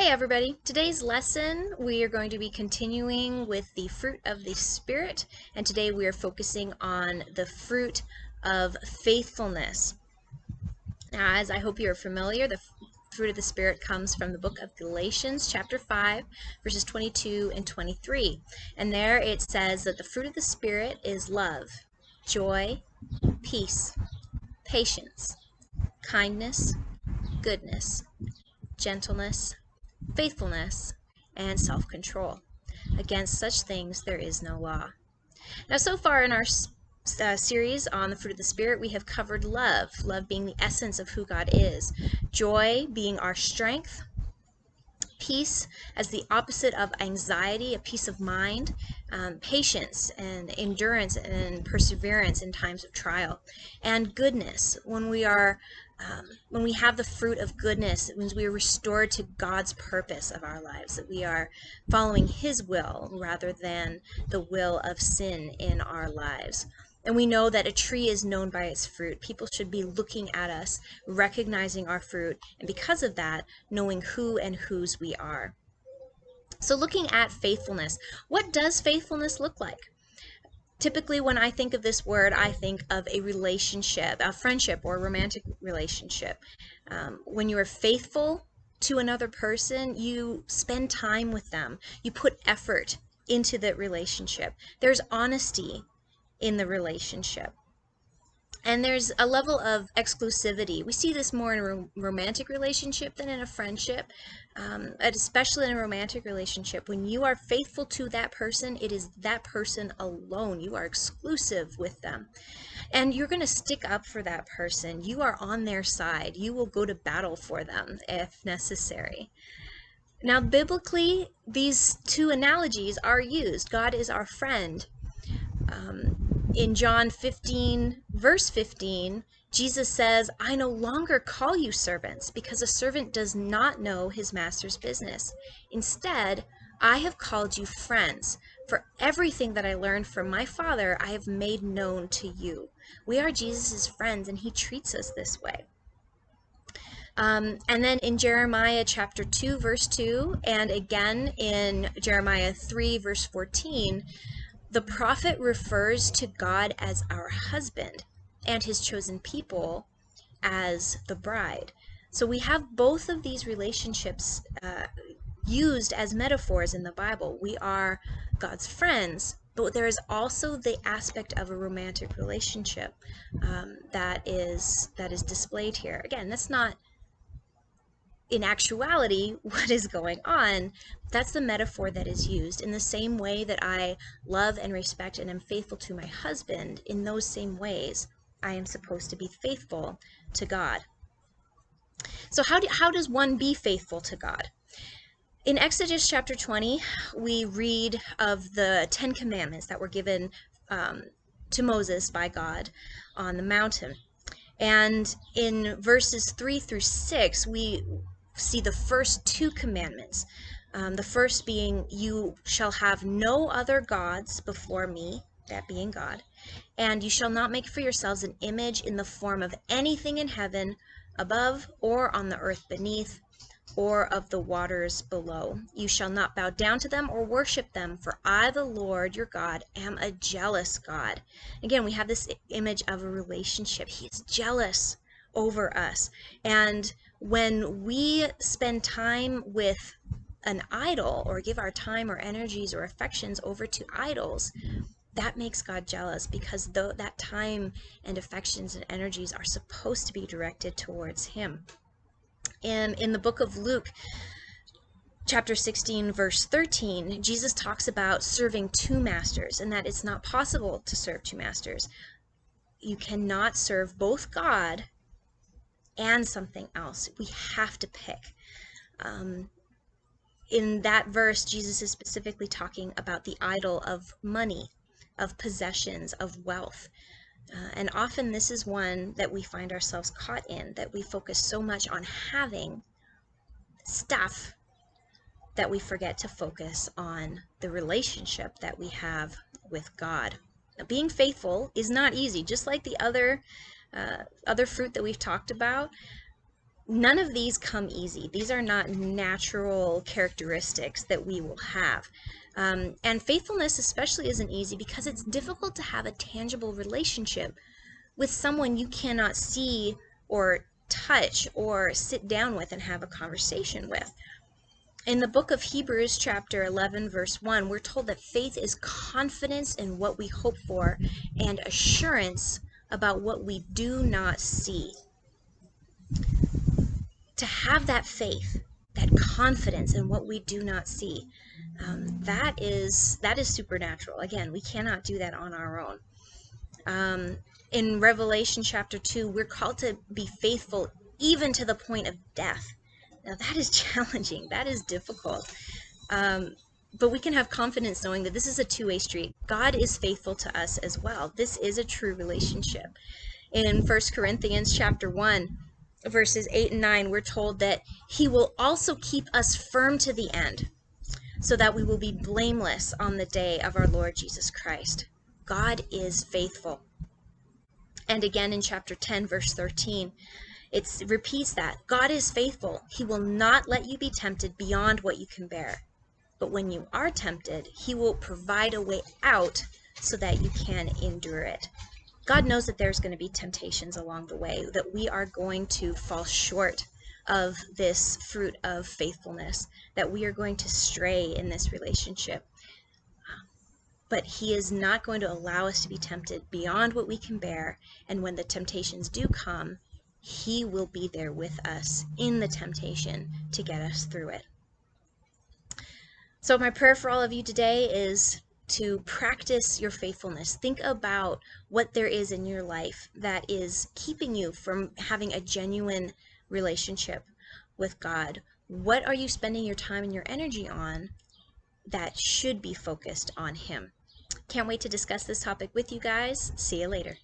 Hey everybody! Today's lesson we are going to be continuing with the fruit of the Spirit, and today we are focusing on the fruit of faithfulness. Now, as I hope you are familiar, the fruit of the Spirit comes from the book of Galatians, chapter 5, verses 22 and 23. And there it says that the fruit of the Spirit is love, joy, peace, patience, kindness, goodness, gentleness, faithfulness, and self-control. Against such things there is no law. Now, so far in our series on the fruit of the Spirit, we have covered love, love being the essence of who God is, joy being our strength, peace as the opposite of anxiety, a peace of mind, patience and endurance and perseverance in times of trial, and goodness when we have the fruit of goodness. It means we are restored to God's purpose of our lives, that we are following His will rather than the will of sin in our lives. And we know that a tree is known by its fruit. People should be looking at us, recognizing our fruit, and because of that, knowing who and whose we are. So looking at faithfulness, what does faithfulness look like? Typically, when I think of this word, I think of a relationship, a friendship or a romantic relationship. When you are faithful to another person, you spend time with them. You put effort into the relationship. There's honesty in the relationship. And there's a level of exclusivity. We see this more in a romantic relationship than in a friendship, especially in a romantic relationship. When you are faithful to that person, it is that person alone. You are exclusive with them. And you're going to stick up for that person. You are on their side. You will go to battle for them if necessary. Now, biblically, these two analogies are used. God is our friend. In John 15, verse 15, Jesus says, "I no longer call you servants, because a servant does not know his master's business. Instead, I have called you friends, for everything that I learned from my Father I have made known to you." We are Jesus' friends, and He treats us this way. And then in Jeremiah chapter 2, verse 2, and again in Jeremiah 3, verse 14, the prophet refers to God as our husband and His chosen people as the bride. So we have both of these relationships used as metaphors in the Bible. We are God's friends, but there is also the aspect of a romantic relationship that is displayed here. Again, that's not in actuality what is going on. That's the metaphor that is used. In the same way that I love and respect and am faithful to my husband, in those same ways I am supposed to be faithful to God. So how does one be faithful to God? In Exodus chapter 20, we read of the 10 commandments that were given to Moses by God on the mountain. And in verses 3 through 6, we see the first two commandments. The first being, "You shall have no other gods before me," that being God, "and you shall not make for yourselves an image in the form of anything in heaven above or on the earth beneath or of the waters below. You shall not bow down to them or worship them, for I, the Lord your God, am a jealous God." Again, we have this image of a relationship. He is jealous over us. And when we spend time with an idol or give our time or energies or affections over to idols, that makes God jealous, because that time and affections and energies are supposed to be directed towards Him. And in the book of Luke, chapter 16, verse 13, Jesus talks about serving two masters, and that it's not possible to serve two masters. You cannot serve both God and something else. We have to pick. In that verse, Jesus is specifically talking about the idol of money, of possessions, of wealth. And often this is one that we find ourselves caught in, that we focus so much on having stuff that we forget to focus on the relationship that we have with God. Now, being faithful is not easy. Just like the other fruit that we've talked about, none of these come easy. These are not natural characteristics that we will have. And faithfulness especially isn't easy because it's difficult to have a tangible relationship with someone you cannot see or touch or sit down with and have a conversation with. In the book of Hebrews, chapter 11, verse 1, we're told that faith is confidence in what we hope for and assurance about what we do not see. To have that faith, that confidence in what we do not see, that is supernatural. Again, we cannot do that on our own. In Revelation chapter 2, we're called to be faithful even to the point of death. Now that is challenging. That is difficult. But we can have confidence knowing that this is a two-way street. God is faithful to us as well. This is a true relationship. In 1 Corinthians chapter 1, verses 8 and 9, we're told that he will also keep us firm to the end, so that we will be blameless on the day of our Lord Jesus Christ. God is faithful. And again in chapter 10, verse 13, it repeats that. God is faithful. He will not let you be tempted beyond what you can bear. But when you are tempted, he will provide a way out so that you can endure it. God knows that there's going to be temptations along the way, that we are going to fall short of this fruit of faithfulness, that we are going to stray in this relationship. But he is not going to allow us to be tempted beyond what we can bear. And when the temptations do come, he will be there with us in the temptation to get us through it. So my prayer for all of you today is to practice your faithfulness. Think about what there is in your life that is keeping you from having a genuine relationship with God. What are you spending your time and your energy on that should be focused on him? Can't wait to discuss this topic with you guys. See you later.